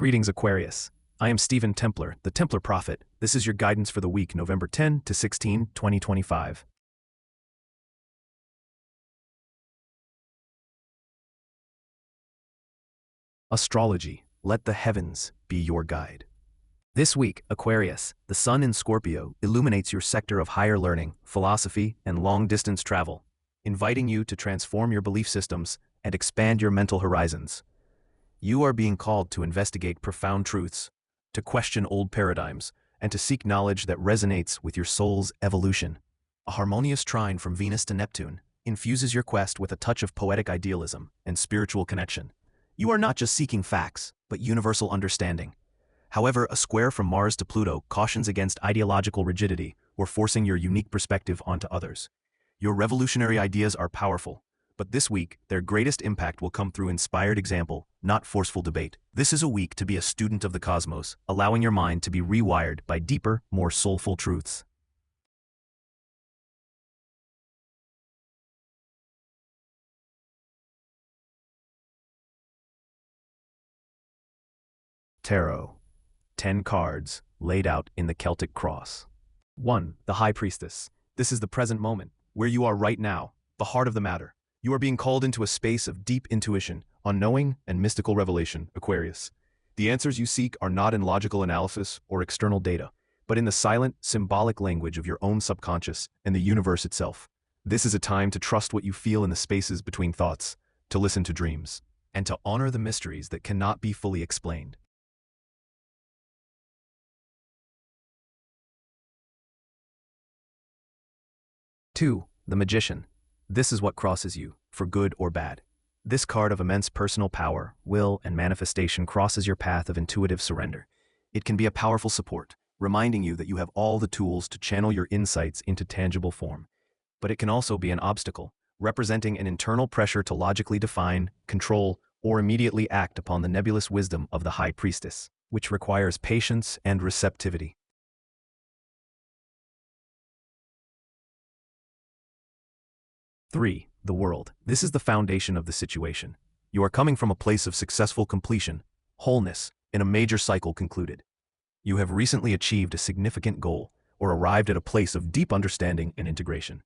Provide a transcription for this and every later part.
Greetings, Aquarius. I am Stephen Templar, the Templar Prophet. This is your guidance for the week November 10 to 16, 2025. Astrology. Let the heavens be your guide. This week, Aquarius, the sun in Scorpio, illuminates your sector of higher learning, philosophy, and long-distance travel, inviting you to transform your belief systems and expand your mental horizons. You are being called to investigate profound truths, to question old paradigms, and to seek knowledge that resonates with your soul's evolution. A harmonious trine from Venus to Neptune infuses your quest with a touch of poetic idealism and spiritual connection. You are not just seeking facts, but universal understanding. However, a square from Mars to Pluto cautions against ideological rigidity or forcing your unique perspective onto others. Your revolutionary ideas are powerful, but this week, their greatest impact will come through inspired example, not forceful debate. This is a week to be a student of the cosmos, allowing your mind to be rewired by deeper, more soulful truths. Tarot. 10 cards, laid out in the Celtic Cross. 1. The High Priestess. This is the present moment, where you are right now, the heart of the matter. You are being called into a space of deep intuition, unknowing, and mystical revelation, Aquarius. The answers you seek are not in logical analysis or external data, but in the silent, symbolic language of your own subconscious and the universe itself. This is a time to trust what you feel in the spaces between thoughts, to listen to dreams, and to honor the mysteries that cannot be fully explained. 2. The Magician. This is what crosses you, for good or bad. This card of immense personal power, will, and manifestation crosses your path of intuitive surrender. It can be a powerful support, reminding you that you have all the tools to channel your insights into tangible form. But it can also be an obstacle, representing an internal pressure to logically define, control, or immediately act upon the nebulous wisdom of the High Priestess, which requires patience and receptivity. 3. The World. This is the foundation of the situation. You are coming from a place of successful completion, wholeness, in a major cycle concluded. You have recently achieved a significant goal, or arrived at a place of deep understanding and integration.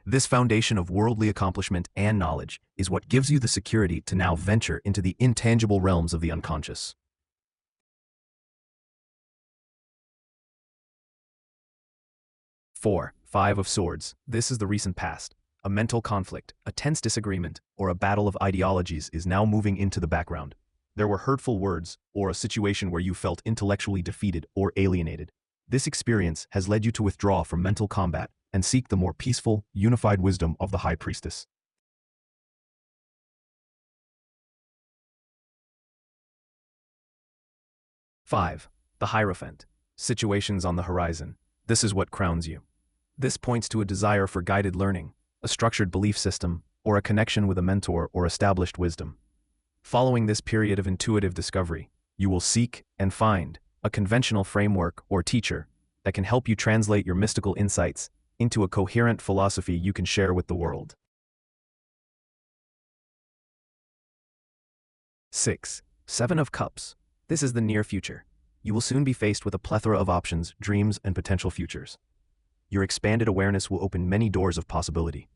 This foundation of worldly accomplishment and knowledge is what gives you the security to now venture into the intangible realms of the unconscious. 4. Five of Swords. This is the recent past. A mental conflict, a tense disagreement, or a battle of ideologies is now moving into the background. There were hurtful words, or a situation where you felt intellectually defeated or alienated. This experience has led you to withdraw from mental combat and seek the more peaceful, unified wisdom of the High Priestess. 5. The Hierophant. Situations on the horizon. This is what crowns you. This points to a desire for guided learning, a structured belief system, or a connection with a mentor or established wisdom. Following this period of intuitive discovery, you will seek and find a conventional framework or teacher that can help you translate your mystical insights into a coherent philosophy you can share with the world. 6. Seven of Cups. This is the near future. You will soon be faced with a plethora of options, dreams, and potential futures. Your expanded awareness will open many doors of possibility.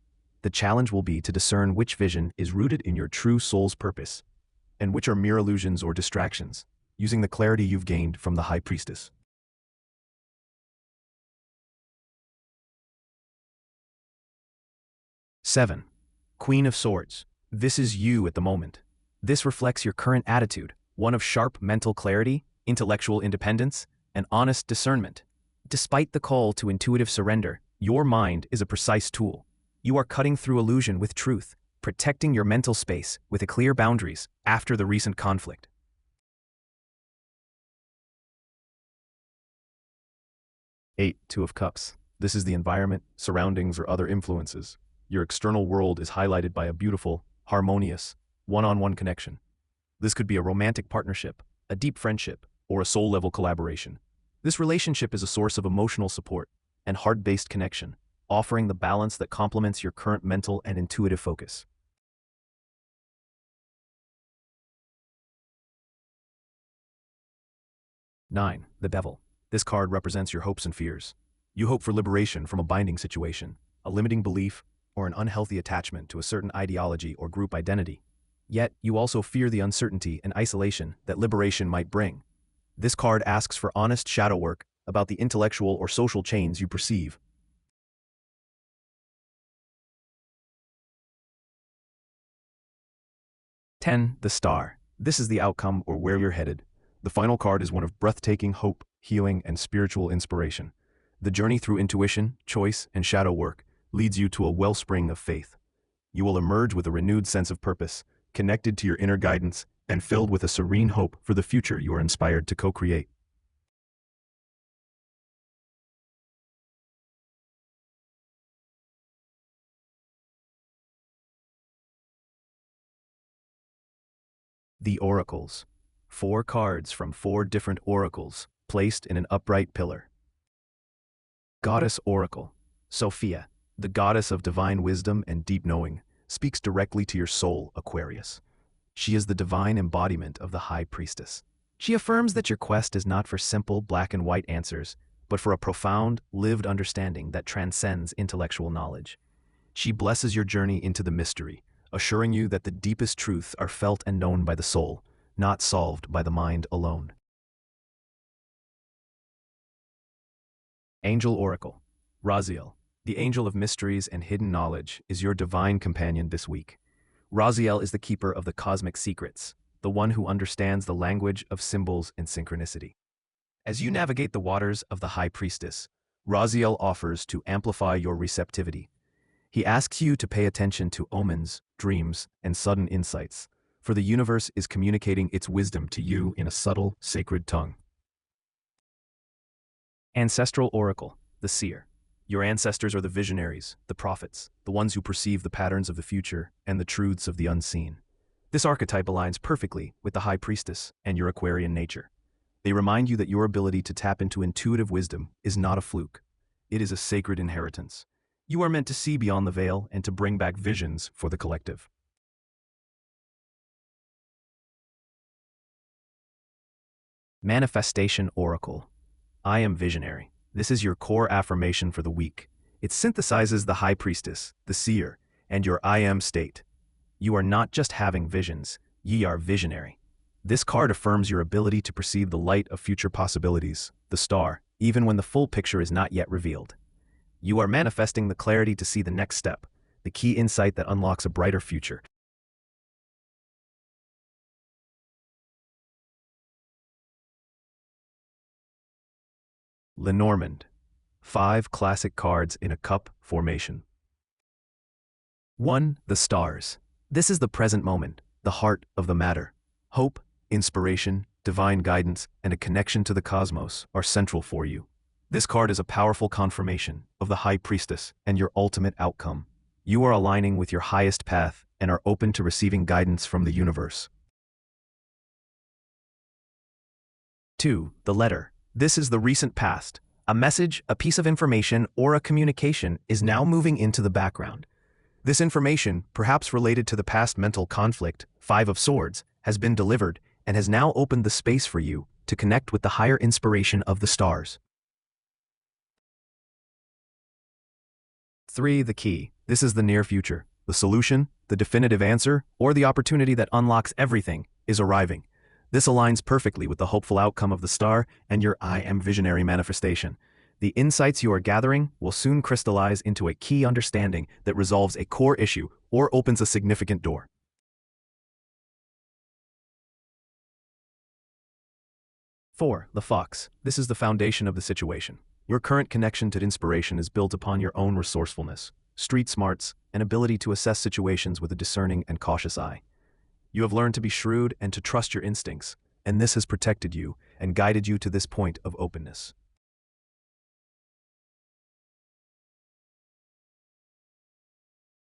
The challenge will be to discern which vision is rooted in your true soul's purpose, and which are mere illusions or distractions, using the clarity you've gained from the High Priestess. 7. Queen of Swords. This is you at the moment. This reflects your current attitude, one of sharp mental clarity, intellectual independence, and honest discernment. Despite the call to intuitive surrender, your mind is a precise tool. You are cutting through illusion with truth, protecting your mental space with clear boundaries after the recent conflict. 8. Two of Cups. This is the environment, surroundings, or other influences. Your external world is highlighted by a beautiful, harmonious, one-on-one connection. This could be a romantic partnership, a deep friendship, or a soul-level collaboration. This relationship is a source of emotional support and heart-based connection, offering the balance that complements your current mental and intuitive focus. 9. The Devil. This card represents your hopes and fears. You hope for liberation from a binding situation, a limiting belief, or an unhealthy attachment to a certain ideology or group identity. Yet, you also fear the uncertainty and isolation that liberation might bring. This card asks for honest shadow work about the intellectual or social chains you perceive. 10. The Star. This is the outcome or where you're headed. The final card is one of breathtaking hope, healing, and spiritual inspiration. The journey through intuition, choice, and shadow work leads you to a wellspring of faith. You will emerge with a renewed sense of purpose, connected to your inner guidance, and filled with a serene hope for the future you are inspired to co-create. The Oracles. 4 cards from 4 different oracles, placed in an upright pillar. Goddess Oracle. Sophia, the goddess of divine wisdom and deep knowing, speaks directly to your soul, Aquarius. She is the divine embodiment of the High Priestess. She affirms that your quest is not for simple black and white answers, but for a profound, lived understanding that transcends intellectual knowledge. She blesses your journey into the mystery, assuring you that the deepest truths are felt and known by the soul, not solved by the mind alone. Angel Oracle. Raziel, the angel of mysteries and hidden knowledge, is your divine companion this week. Raziel is the keeper of the cosmic secrets, the one who understands the language of symbols and synchronicity. As you navigate the waters of the High Priestess, Raziel offers to amplify your receptivity. He asks you to pay attention to omens, dreams, and sudden insights, for the universe is communicating its wisdom to you in a subtle, sacred tongue. Ancestral Oracle, the Seer. Your ancestors are the visionaries, the prophets, the ones who perceive the patterns of the future and the truths of the unseen. This archetype aligns perfectly with the High Priestess and your Aquarian nature. They remind you that your ability to tap into intuitive wisdom is not a fluke. It is a sacred inheritance. You are meant to see beyond the veil and to bring back visions for the collective. Manifestation Oracle. I am visionary. This is your core affirmation for the week. It synthesizes the High Priestess, the Seer, and your I am state. You are not just having visions, ye are visionary. This card affirms your ability to perceive the light of future possibilities, the star, even when the full picture is not yet revealed. You are manifesting the clarity to see the next step, the key insight that unlocks a brighter future. Lenormand. 5 classic cards in a cup formation. 1. The Stars. This is the present moment, the heart of the matter. Hope, inspiration, divine guidance, and a connection to the cosmos are central for you. This card is a powerful confirmation of the High Priestess and your ultimate outcome. You are aligning with your highest path and are open to receiving guidance from the universe. 2. The Letter. This is the recent past. A message, a piece of information, or a communication is now moving into the background. This information, perhaps related to the past mental conflict, 5 of Swords, has been delivered and has now opened the space for you to connect with the higher inspiration of the stars. 3. The Key. This is the near future. The solution, the definitive answer, or the opportunity that unlocks everything is arriving. This aligns perfectly with the hopeful outcome of the star and your I am visionary manifestation. The insights you are gathering will soon crystallize into a key understanding that resolves a core issue or opens a significant door. 4. The Fox. This is the foundation of the situation. Your current connection to inspiration is built upon your own resourcefulness, street smarts, and ability to assess situations with a discerning and cautious eye. You have learned to be shrewd and to trust your instincts, and this has protected you and guided you to this point of openness.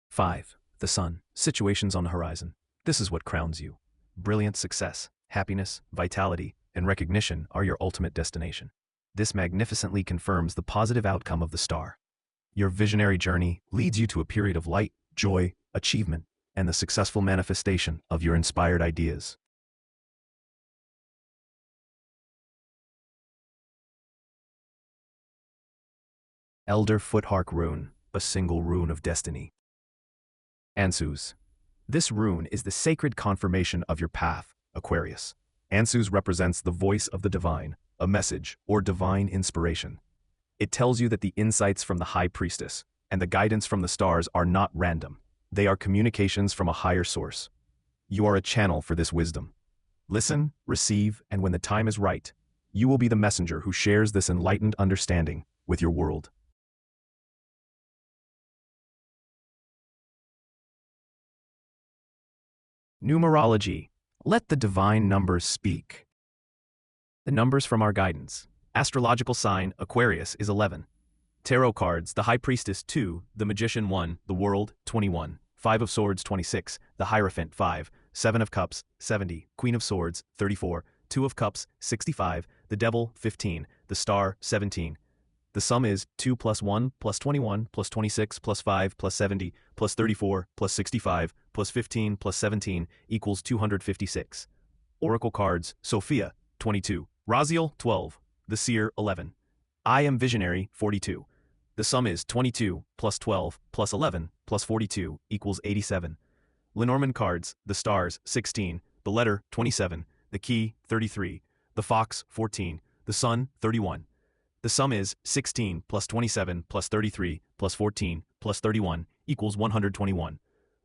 5. The Sun. Situations on the horizon. This is what crowns you. Brilliant success, happiness, vitality, and recognition are your ultimate destination. This magnificently confirms the positive outcome of the star. Your visionary journey leads you to a period of light, joy, achievement, and the successful manifestation of your inspired ideas. Elder Futhark rune, a single rune of destiny. Ansus. This rune is the sacred confirmation of your path, Aquarius. Ansus represents the voice of the divine, a message or divine inspiration. It tells you that the insights from the High Priestess and the guidance from the stars are not random. They are communications from a higher source. You are a channel for this wisdom. Listen, receive, and when the time is right, you will be the messenger who shares this enlightened understanding with your world. Numerology. Let the divine numbers speak. The numbers from our guidance. Astrological sign, Aquarius, is 11. Tarot cards, the High Priestess, 2, the Magician, 1, the World, 21, 5 of Swords, 26, the Hierophant, 5, 7 of Cups, 70, Queen of Swords, 34, 2 of Cups, 65, the Devil, 15, the Star, 17. The sum is 2 plus 1 plus 21 plus 26 plus 5 plus 70 plus 34 plus 65 plus 15 plus 17 equals 256. Oracle cards, Sophia, 22, Raziel, 12, the Seer, 11. I am Visionary, 42. The sum is 22 plus 12 plus 11 plus 42 equals 87. Lenormand cards, the Stars, 16, the Letter, 27, the Key, 33, the Fox, 14, the Sun, 31. The sum is 16 plus 27 plus 33 plus 14 plus 31 equals 121.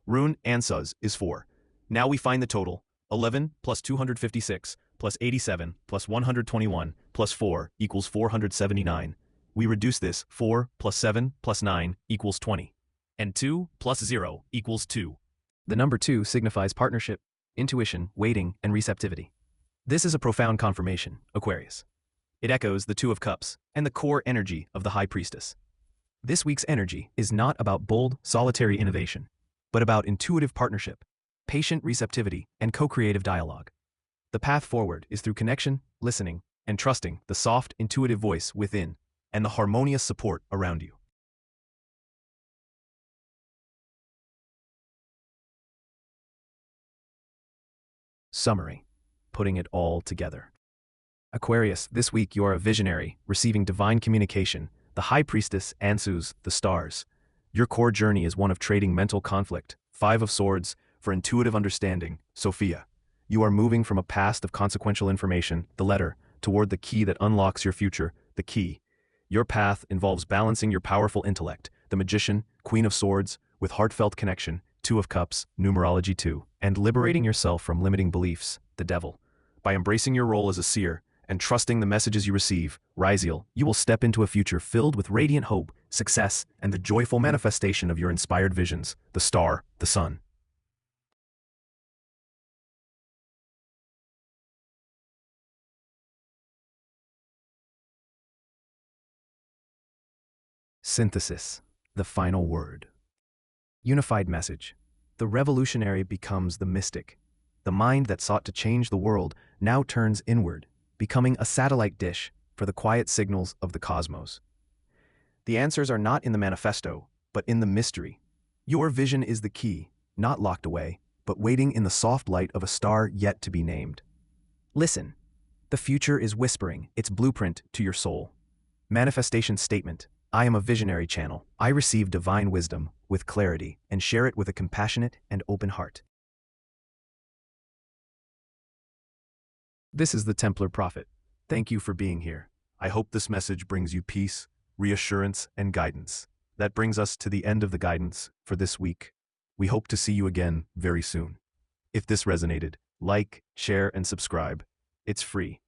Rune Ansuz is 4. Now we find the total. 11 plus 256 plus 87 plus 121 plus 4 equals 479. We reduce this. 4 plus 7 plus 9 equals 20. And 2 plus 0 equals 2. The number 2 signifies partnership, intuition, waiting, and receptivity. This is a profound confirmation, Aquarius. It echoes the Two of Cups and the core energy of the High Priestess. This week's energy is not about bold, solitary innovation, but about intuitive partnership, patient receptivity, and co-creative dialogue. The path forward is through connection, listening, and trusting the soft, intuitive voice within and the harmonious support around you. Summary. Putting it all together. Aquarius, this week you are a visionary, receiving divine communication, the High Priestess, Ansus, the Stars. Your core journey is one of trading mental conflict, 5 of Swords, for intuitive understanding, Sophia. You are moving from a past of consequential information, the Letter, toward the key that unlocks your future, the Key. Your path involves balancing your powerful intellect, the Magician, Queen of Swords, with heartfelt connection, 2 of Cups, Numerology 2, and liberating yourself from limiting beliefs, the Devil. By embracing your role as a seer, and trusting the messages you receive, Raziel, you will step into a future filled with radiant hope, success, and the joyful manifestation of your inspired visions, the Star, the Sun. Synthesis, the final word. Unified message. The revolutionary becomes the mystic. The mind that sought to change the world now turns inward, becoming a satellite dish for the quiet signals of the cosmos. The answers are not in the manifesto, but in the mystery. Your vision is the key, not locked away, but waiting in the soft light of a star yet to be named. Listen. The future is whispering its blueprint to your soul. Manifestation statement. I am a visionary channel. I receive divine wisdom with clarity and share it with a compassionate and open heart. This is the Templar Prophet. Thank you for being here. I hope this message brings you peace, reassurance, and guidance. That brings us to the end of the guidance for this week. We hope to see you again very soon. If this resonated, like, share, and subscribe. It's free.